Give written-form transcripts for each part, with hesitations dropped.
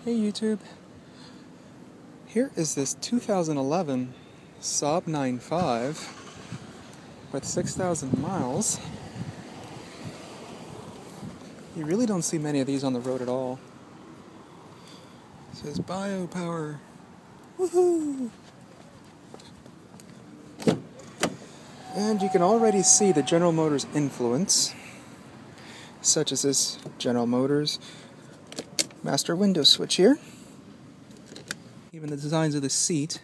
Hey YouTube, here is this 2011 Saab 9.5 with 6,000 miles. You really don't see many of these on the road at all. It says Biopower. Woohoo! And you can already see the General Motors influence, such as this General Motors master window switch here. Even the designs of the seat.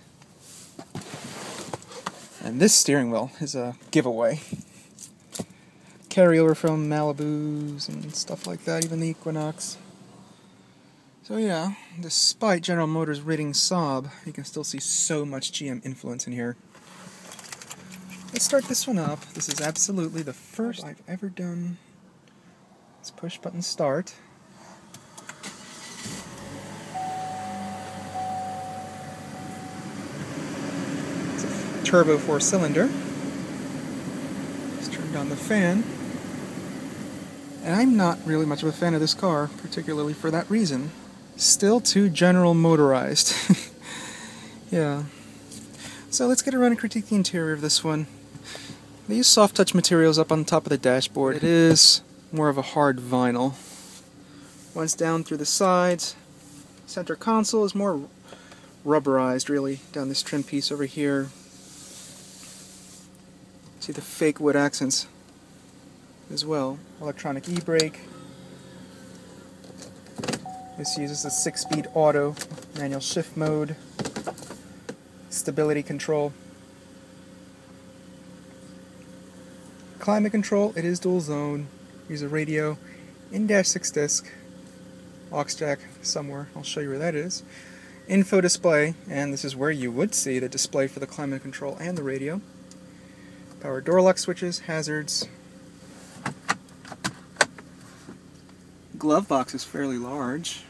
And this steering wheel is a giveaway. Carryover from Malibus and stuff like that, even the Equinox. So yeah, despite General Motors rating Saab, you can still see so much GM influence in here. Let's start this one up. This is absolutely the first I've ever done. Let's push button start. It's a turbo 4-cylinder. Let's turn down the fan. And I'm not really much of a fan of this car, particularly for that reason. Still too General Motorized. Yeah. So let's get around and critique the interior of this one. They use soft touch materials up on top of the dashboard. It is more of a hard vinyl. Once down through the sides, center console is more rubberized really, down this trim piece over here. See the fake wood accents as well. Electronic e-brake. This uses a 6-speed auto, manual shift mode, stability control. Climate control, it is dual zone. Use a radio, in-dash 6-disc, aux jack somewhere, I'll show you where that is. Info display, and this is where you would see the display for the climate control and the radio. Power door lock switches, hazards. Glove box is fairly large.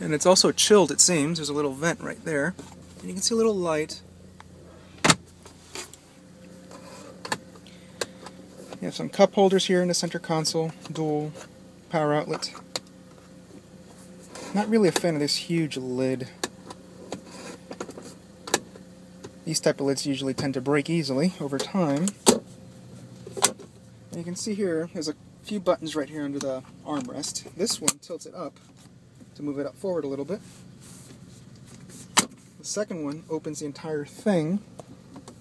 And it's also chilled, it seems. There's a little vent right there. And you can see a little light. You have some cup holders here in the center console, dual power outlet. Not really a fan of this huge lid. These type of lids usually tend to break easily over time. And you can see here, there's a few buttons right here under the armrest. This one tilts it up to move it up forward a little bit. The second one opens the entire thing.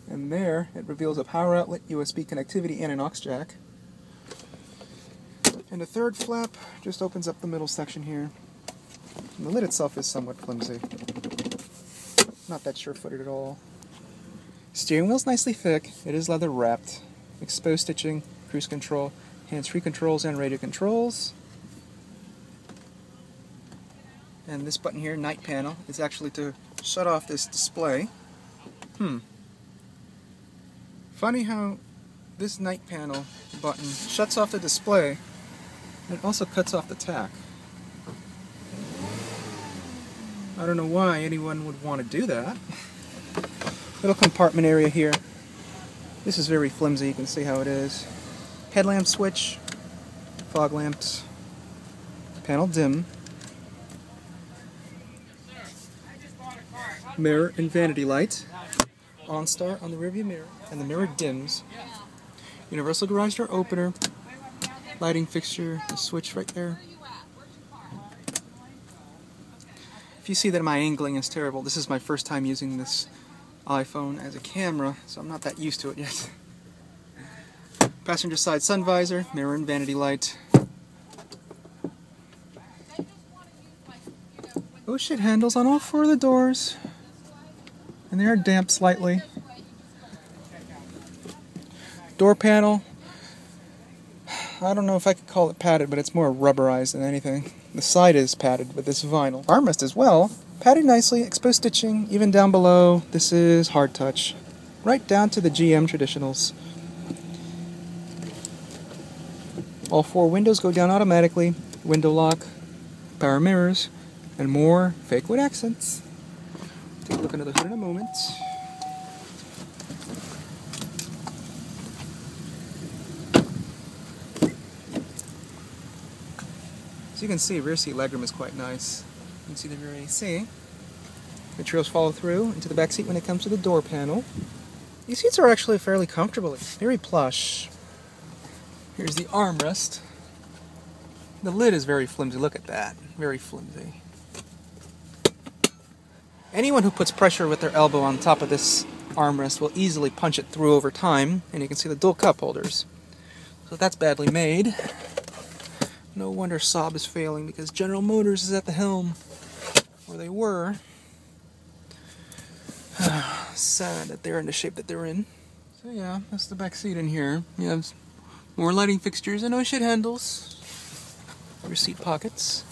And there, it reveals a power outlet, USB connectivity, and an aux jack. And the third flap just opens up the middle section here. And the lid itself is somewhat flimsy. Not that sure-footed at all. Steering wheel's nicely thick. It is leather wrapped. Exposed stitching, cruise control, hands-free controls, and radio controls. And this button here, night panel, is actually to shut off this display. Funny how this night panel button shuts off the display, and it also cuts off the tack. I don't know why anyone would want to do that. Little compartment area here. This is very flimsy, you can see how it is. Headlamp switch, fog lamps, panel dim, mirror and vanity light. OnStar on the rearview mirror, and the mirror dims. Universal garage door opener, lighting fixture, the switch right there. If you see that my angling is terrible, this is my first time using this iPhone as a camera, so I'm not that used to it yet. Passenger side sun visor, mirror and vanity light. Oh shit, handles on all 4 of the doors. And they are damp slightly. Door panel. I don't know if I could call it padded, but it's more rubberized than anything. The side is padded with this vinyl. Armrest as well. Padded nicely, exposed stitching, even down below. This is hard touch. Right down to the GM traditionals. All 4 windows go down automatically. Window lock, power mirrors, and more fake wood accents. Take a look under the hood in a moment. As you can see, rear seat legroom is quite nice. You can see the rear AC. Materials follow through into the back seat when it comes to the door panel. These seats are actually fairly comfortable, very plush. Here's the armrest. The lid is very flimsy, look at that, very flimsy. Anyone who puts pressure with their elbow on top of this armrest will easily punch it through over time, and you can see the dual cup holders. So that's badly made. No wonder Saab is failing, because General Motors is at the helm, or they were. Sad that they're in the shape that they're in. So yeah, that's the back seat in here. You have more lighting fixtures and no shit handles. Your seat pockets.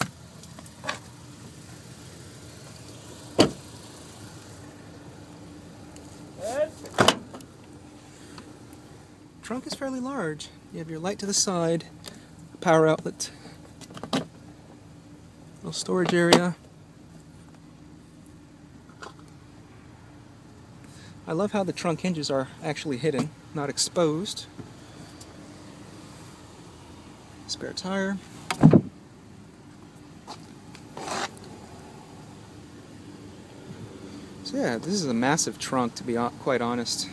Trunk is fairly large. You have your light to the side, a power outlet, little storage area. I love how the trunk hinges are actually hidden, not exposed. Spare tire. So yeah, this is a massive trunk, to be quite honest.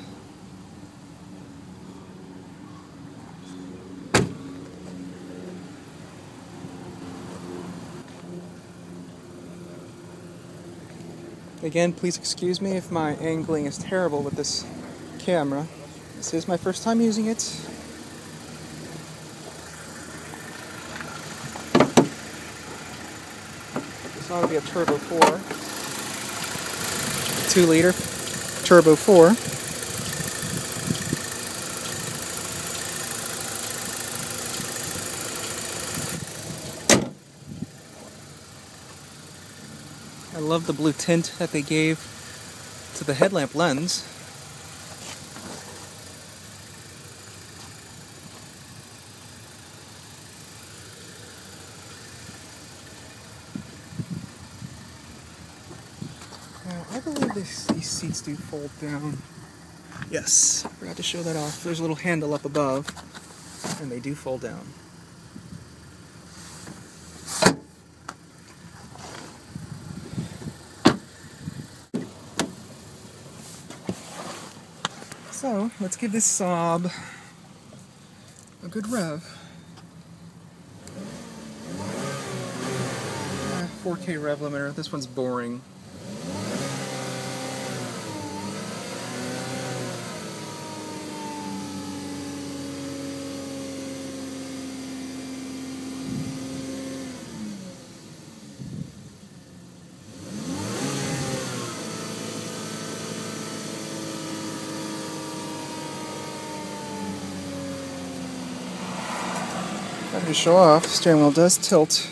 Again, please excuse me if my angling is terrible with this camera. This is my first time using it. This ought to be a Turbo 4. 2-liter Turbo 4. I love the blue tint that they gave to the headlamp lens. Now, I believe these seats do fold down. Yes, I forgot to show that off. There's a little handle up above, and they do fold down. So, let's give this Saab a good rev. 4K rev limiter. This one's boring. To show off, the steering wheel does tilt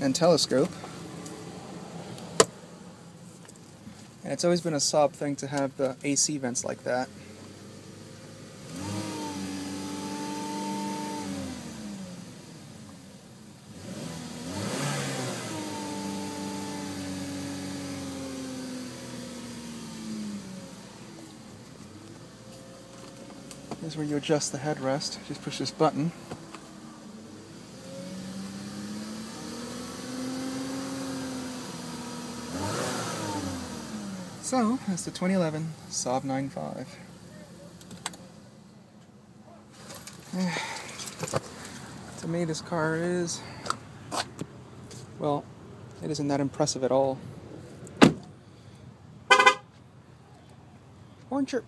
and telescope. And it's always been a Saab thing to have the AC vents like that. Here's where you adjust the headrest. Just push this button. So, that's the 2011 Saab 9.5. To me, this car is, well, it isn't that impressive at all. Horn chirp.